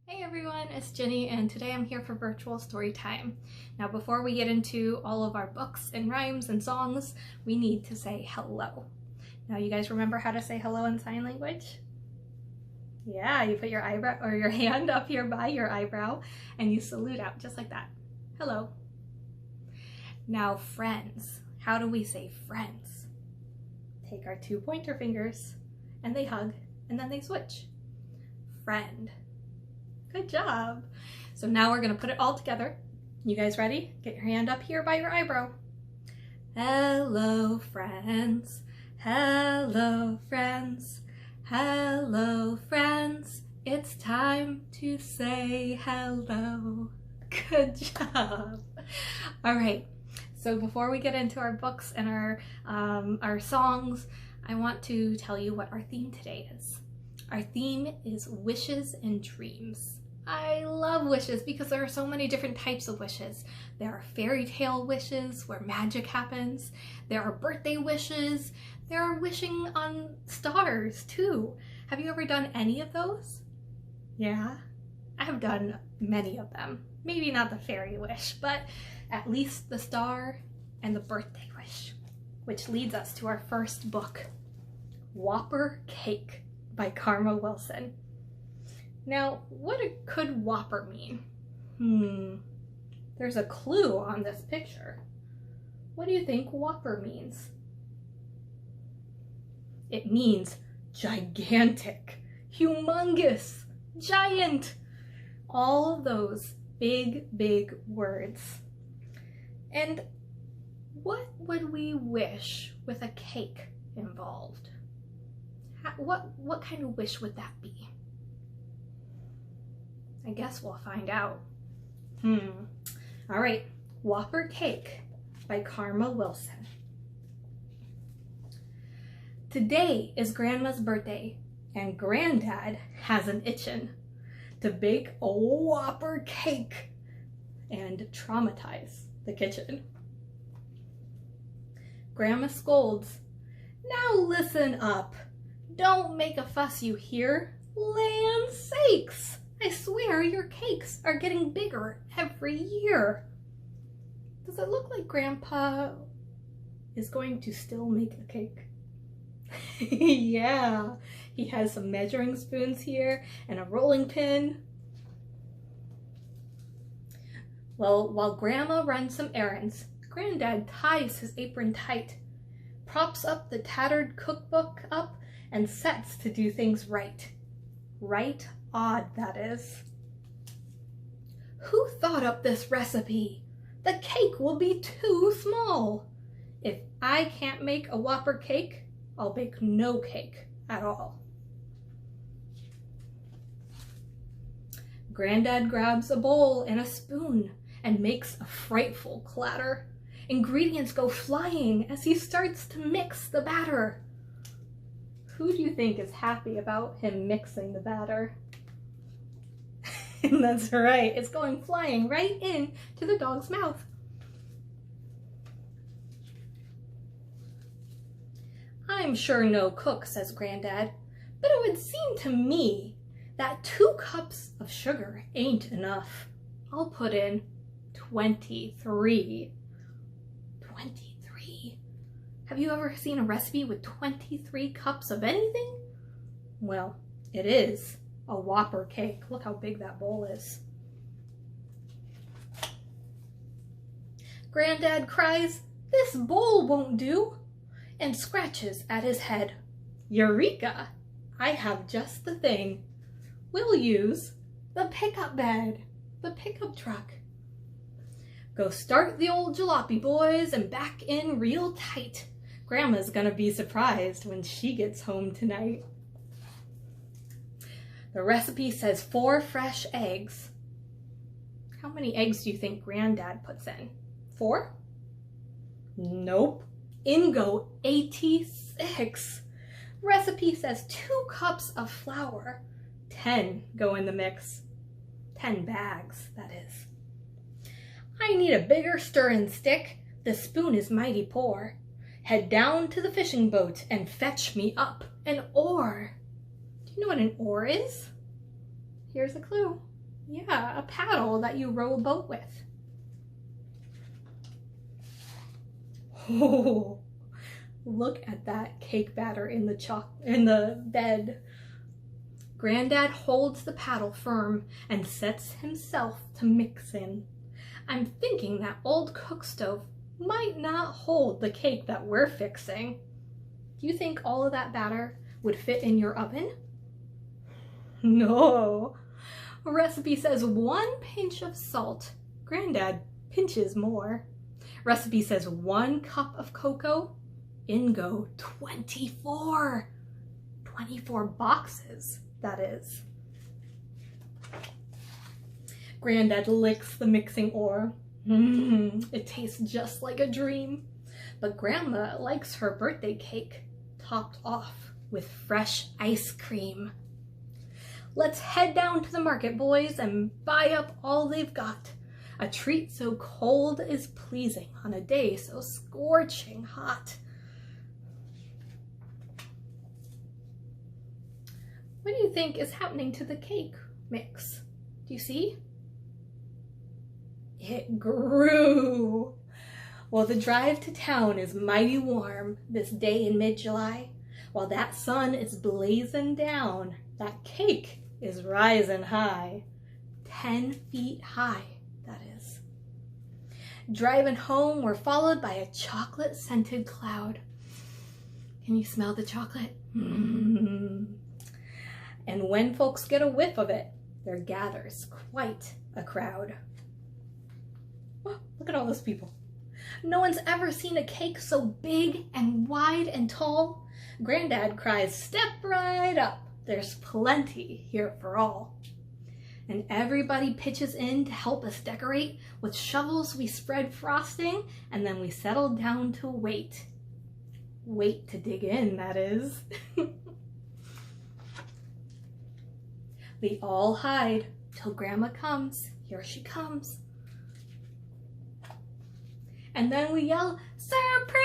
Hey everyone, it's Ginny and today I'm here for virtual story time. Now before we get into all of our books and rhymes and songs, we need to say hello. Now you guys remember how to say hello in sign language? Yeah, you put your eyebrow or your hand up here by your eyebrow and you salute out just like that. Hello. Now friends, how do we say friends? Take our two pointer fingers and they hug and then they switch. Friend. Good job. So now we're gonna put it all together. You guys ready? Get your hand up here by your eyebrow. Hello, friends. Hello, friends. Hello, friends. It's time to say hello. Good job. All right. So before we get into our books and our songs, I want to tell you what our theme today is. Our theme is wishes and dreams. I love wishes because there are so many different types of wishes. There are fairy tale wishes where magic happens. There are birthday wishes. There are wishing on stars too. Have you ever done any of those? Yeah, I have done many of them. Maybe not the fairy wish, but at least the star and the birthday wish, which leads us to our first book, Whopper Cake by Karma Wilson. Now, what could Whopper mean? There's a clue on this picture. What do you think Whopper means? It means gigantic, humongous, giant. All of those big, big words. And what would we wish with a cake involved? What kind of wish would that be? I guess we'll find out. All right, Whopper Cake by Karma Wilson. Today is Grandma's birthday, and Granddad has an itchin' to bake a Whopper cake and traumatize the kitchen. Grandma scolds, "Now listen up. Don't make a fuss, you hear? Land sakes! I swear your cakes are getting bigger every year." Does it look like Grandpa is going to still make a cake? Yeah, he has some measuring spoons here and a rolling pin. Well, while Grandma runs some errands, Granddad ties his apron tight, props up the tattered cookbook up, and sets to do things right. Right odd, that is. Who thought up this recipe? The cake will be too small. If I can't make a Whopper cake, I'll bake no cake at all. Granddad grabs a bowl and a spoon and makes a frightful clatter. Ingredients go flying as he starts to mix the batter. Who do you think is happy about him mixing the batter? That's right, it's going flying right into the dog's mouth. "I'm sure no cook," says Granddad, "but it would seem to me that 2 cups of sugar ain't enough. I'll put in 23. 23. Have you ever seen a recipe with 23 cups of anything? Well, it is a Whopper cake. Look how big that bowl is." Granddad cries, "This bowl won't do," and scratches at his head. Eureka! I have just the thing. We'll use the pickup bed, the pickup truck. Go start the old jalopy, boys, and back in real tight. Grandma's gonna be surprised when she gets home tonight. The recipe says 4 fresh eggs. How many eggs do you think Granddad puts in? 4? Nope. In go 86. Recipe says 2 cups of flour. 10 go in the mix. 10 bags, that is. I need a bigger stirring stick. The spoon is mighty poor. Head down to the fishing boat and fetch me up an oar. Do you know what an oar is? Here's a clue. Yeah, a paddle that you row a boat with. Oh, look at that cake batter in the bed. Granddad holds the paddle firm and sets himself to mixing. I'm thinking that old cook stove might not hold the cake that we're fixing. Do you think all of that batter would fit in your oven? No. Recipe says 1 pinch of salt. Granddad pinches more. Recipe says 1 cup of cocoa. In go 24. 24 boxes, that is. Granddad licks the mixing ore. It tastes just like a dream. But Grandma likes her birthday cake topped off with fresh ice cream. Let's head down to the market, boys, and buy up all they've got. A treat so cold is pleasing on a day so scorching hot. What do you think is happening to the cake mix? Do you see? It grew. Well, the drive to town is mighty warm this day in mid-July. While that sun is blazing down, that cake is rising high. 10 feet high, that is. Driving home, we're followed by a chocolate-scented cloud. Can you smell the chocolate? And when folks get a whiff of it, there gathers quite a crowd. Oh, look at all those people. No one's ever seen a cake so big and wide and tall. Granddad cries, "Step right up. There's plenty here for all." And everybody pitches in to help us decorate. With shovels we spread frosting, and then we settle down to wait. Wait to dig in, that is. We all hide till Grandma comes. Here she comes. And then we yell, "Surprise!"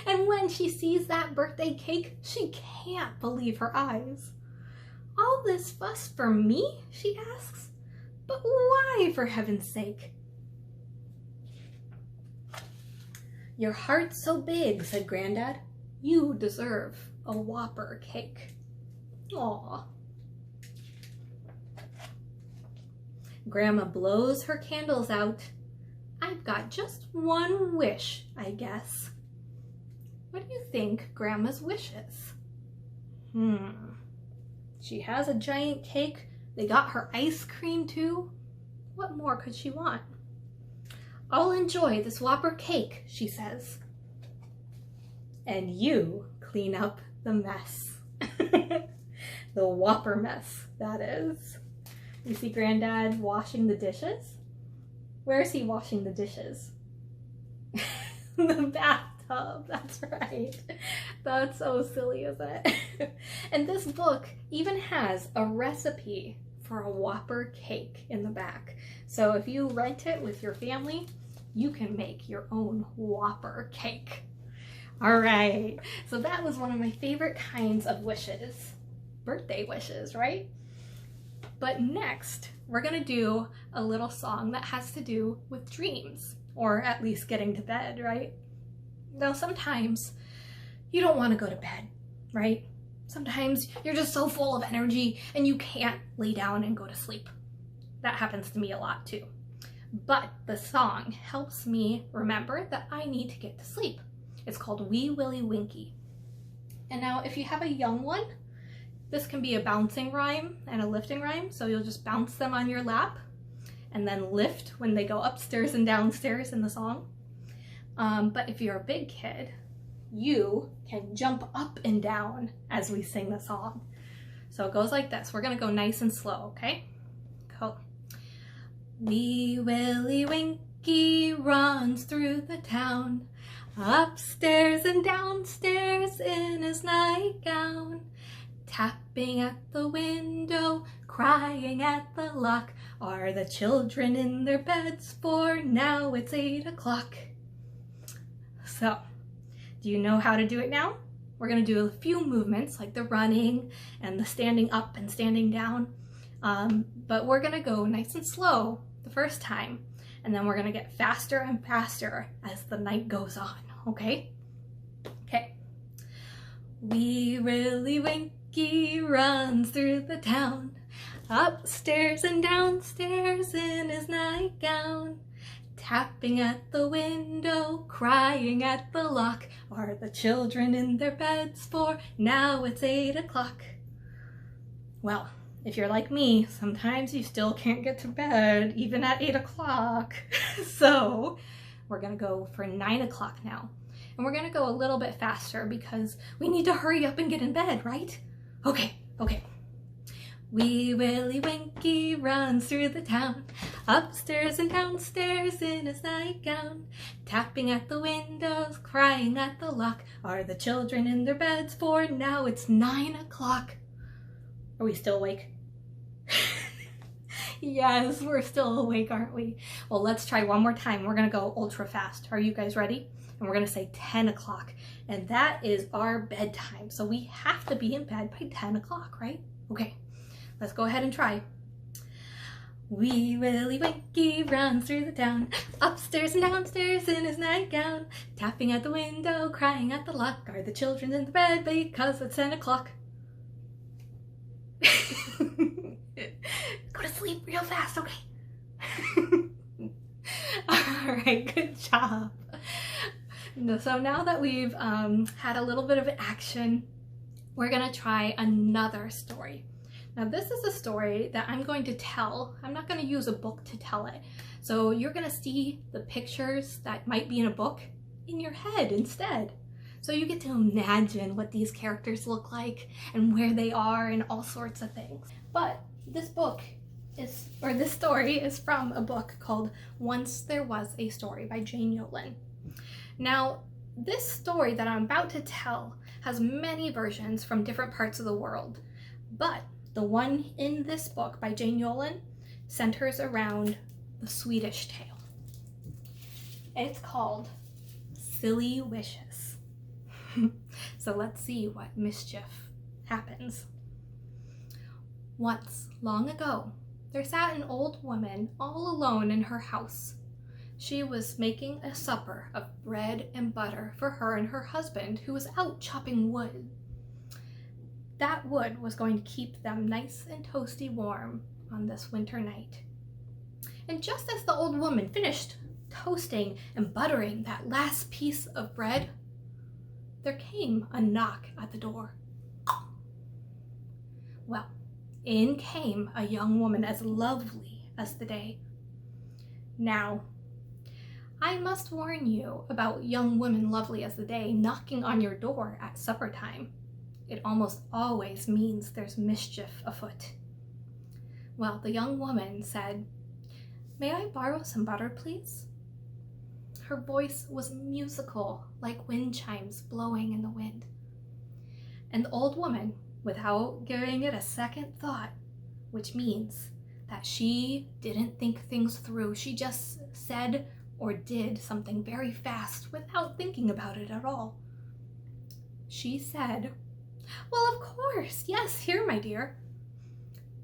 And when she sees that birthday cake, she can't believe her eyes. "All this fuss for me?" she asks. "But why, for heaven's sake?" "Your heart's so big," said Granddad. "You deserve a Whopper cake." Aw. Grandma blows her candles out. "I've got just one wish, I guess." What do you think Grandma's wish is? She has a giant cake. They got her ice cream too. What more could she want? "I'll enjoy this Whopper cake," she says. "And you clean up the mess." The Whopper mess, that is. You see Granddad washing the dishes? Where is he washing the dishes? The bathtub, that's right. That's so silly, isn't it? And this book even has a recipe for a Whopper cake in the back. So if you rent it with your family, you can make your own Whopper cake. All right, so that was one of my favorite kinds of wishes. Birthday wishes, right? But next, we're gonna do a little song that has to do with dreams, or at least getting to bed, right? Now, sometimes you don't want to go to bed, right? Sometimes you're just so full of energy and you can't lay down and go to sleep. That happens to me a lot too. But the song helps me remember that I need to get to sleep. It's called Wee Willie Winkie. And now if you have a young one, this can be a bouncing rhyme and a lifting rhyme. So you'll just bounce them on your lap and then lift when they go upstairs and downstairs in the song. But if you're a big kid, you can jump up and down as we sing the song. So it goes like this. We're gonna go nice and slow, okay? Go. Wee Willie Winkie runs through the town, upstairs and downstairs in his nightgown, tapping at the window, crying at the lock. Are the children in their beds? For now it's 8 o'clock. So, do you know how to do it now? We're gonna do a few movements like the running and the standing up and standing down. But we're gonna go nice and slow the first time, and then we're gonna get faster and faster as the night goes on, okay? Okay. Wee Willie Winkie runs through the town, upstairs and downstairs in his nightgown, tapping at the window, crying at the lock. Are the children in their beds, for now it's 8 o'clock? Well, if you're like me, sometimes you still can't get to bed even at 8 o'clock. So we're gonna go for 9 o'clock now. And we're gonna go a little bit faster because we need to hurry up and get in bed, right? Okay. Wee Willie Winkie runs through the town, upstairs and downstairs in his nightgown, tapping at the windows, crying at the lock. Are the children in their beds, for now it's 9 o'clock? Are we still awake? Yes, we're still awake, aren't we? Well, let's try one more time. We're gonna go ultra fast. Are you guys ready? And we're gonna say 10 o'clock. And that is our bedtime. So we have to be in bed by 10 o'clock, right? Okay, let's go ahead and try. Wee Willie Winkie runs through the town, upstairs and downstairs in his nightgown, tapping at the window, crying at the lock. Are the children in the bed because it's 10 o'clock? Go to sleep real fast, okay? All right, good job. So now that we've had a little bit of action, we're gonna try another story. Now this is a story that I'm going to tell. I'm not gonna use a book to tell it. So you're gonna see the pictures that might be in a book in your head instead. So you get to imagine what these characters look like and where they are and all sorts of things. But this story is from a book called Once There Was a Story by Jane Yolen. Now, this story that I'm about to tell has many versions from different parts of the world, but the one in this book by Jane Yolen centers around the Swedish tale. It's called Silly Wishes. So let's see what mischief happens. Once, long ago, there sat an old woman all alone in her house. She was making a supper of bread and butter for her and her husband, who was out chopping wood. That wood was going to keep them nice and toasty warm on this winter night. And just as the old woman finished toasting and buttering that last piece of bread, there came a knock at the door. Well, in came a young woman as lovely as the day. Now, I must warn you about young women lovely as the day knocking on your door at supper time. It almost always means there's mischief afoot. Well, the young woman said, "May I borrow some butter, please?" Her voice was musical, like wind chimes blowing in the wind. And the old woman, without giving it a second thought, which means that she didn't think things through, she just said or did something very fast without thinking about it at all. She said, "Well, of course, yes, here, my dear."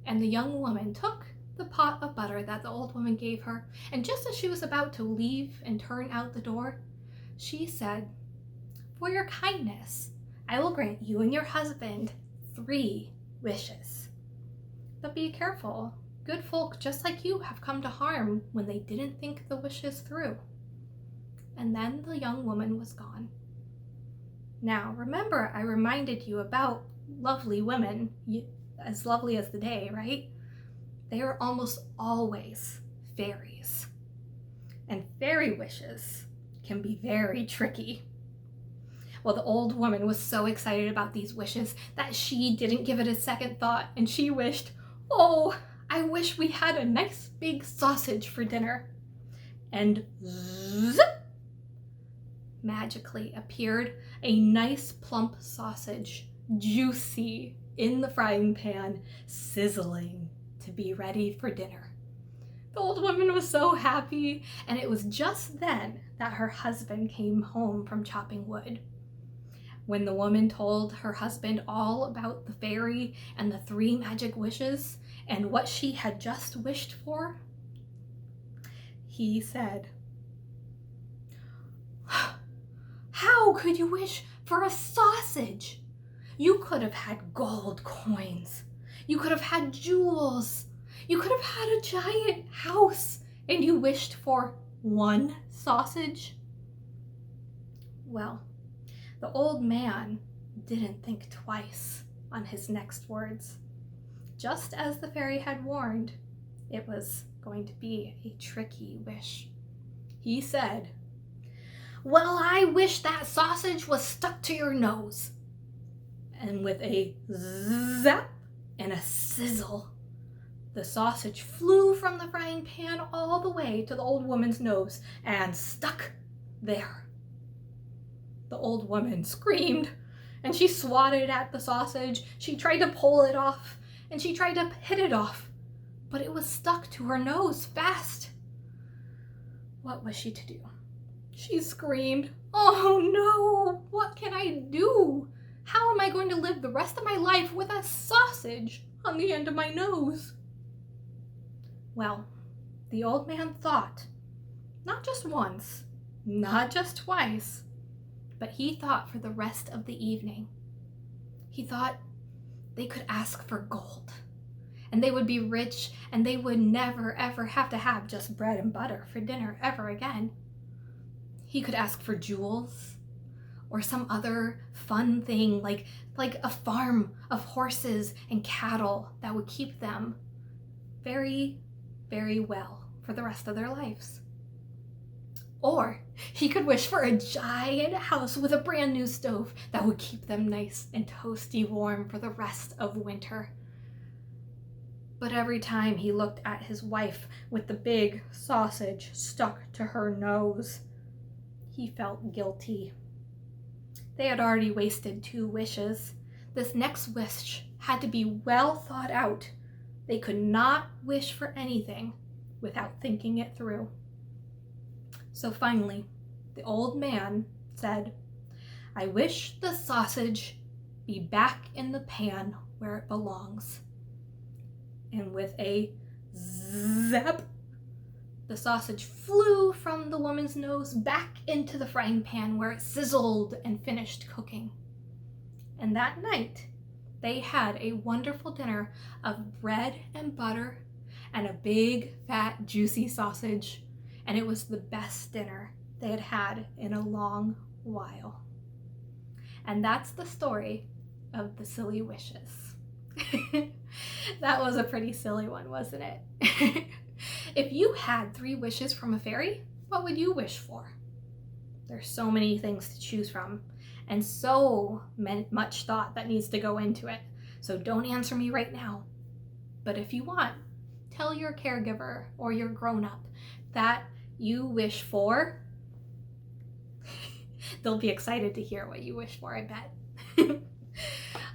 And the young woman took the pot of butter that the old woman gave her, and just as she was about to leave and turn out the door, she said, "For your kindness, I will grant you and your husband 3 wishes. But be careful, good folk just like you have come to harm when they didn't think the wishes through." And then the young woman was gone. Now, remember, I reminded you about lovely women, as lovely as the day, right? They are almost always fairies. And fairy wishes can be very tricky. Well, the old woman was so excited about these wishes that she didn't give it a second thought, and she wished, "Oh, I wish we had a nice big sausage for dinner." And zip! Magically appeared a nice plump sausage, juicy in the frying pan, sizzling to be ready for dinner. The old woman was so happy, and it was just then that her husband came home from chopping wood. When the woman told her husband all about the fairy and the 3 magic wishes, and what she had just wished for, he said, "How could you wish for a sausage? You could have had gold coins. You could have had jewels. You could have had a giant house, and you wished for one sausage?" Well, the old man didn't think twice on his next words. Just as the fairy had warned, it was going to be a tricky wish. He said, "Well, I wish that sausage was stuck to your nose." And with a zap and a sizzle, the sausage flew from the frying pan all the way to the old woman's nose and stuck there. The old woman screamed, and she swatted at the sausage. She tried to pull it off, and she tried to hit it off, but it was stuck to her nose fast. What was she to do? She screamed, "Oh no, what can I do? How am I going to live the rest of my life with a sausage on the end of my nose?" Well, the old man thought, not just once, not just twice, but he thought for the rest of the evening. He thought they could ask for gold, and they would be rich, and they would never ever have to have just bread and butter for dinner ever again. He could ask for jewels, or some other fun thing like a farm of horses and cattle that would keep them very, very well for the rest of their lives. Or he could wish for a giant house with a brand new stove that would keep them nice and toasty warm for the rest of winter. But every time he looked at his wife with the big sausage stuck to her nose, he felt guilty. They had already wasted 2 wishes. This next wish had to be well thought out. They could not wish for anything without thinking it through. So finally, the old man said, "I wish the sausage be back in the pan where it belongs." And with a zap, the sausage flew from the woman's nose back into the frying pan where it sizzled and finished cooking. And that night, they had a wonderful dinner of bread and butter and a big, fat, juicy sausage. And it was the best dinner they had had in a long while. And that's the story of the silly wishes. That was a pretty silly one, wasn't it? If you had 3 wishes from a fairy, what would you wish for? There's so many things to choose from, and so much thought that needs to go into it. So don't answer me right now. But if you want, tell your caregiver or your grown-up that you wish for. They'll be excited to hear what you wish for, I bet.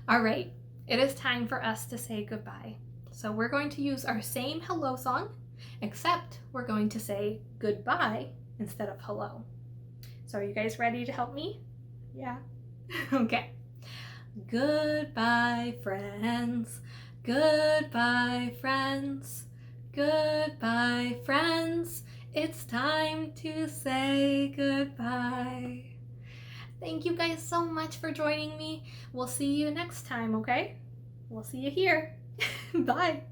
All right, it is time for us to say goodbye. So we're going to use our same hello song, except we're going to say goodbye instead of hello. So are you guys ready to help me? Yeah? Okay. Goodbye, friends. Goodbye, friends. Goodbye, friends. It's time to say goodbye. Thank you guys so much for joining me. We'll see you next time, okay? We'll see you here. Bye.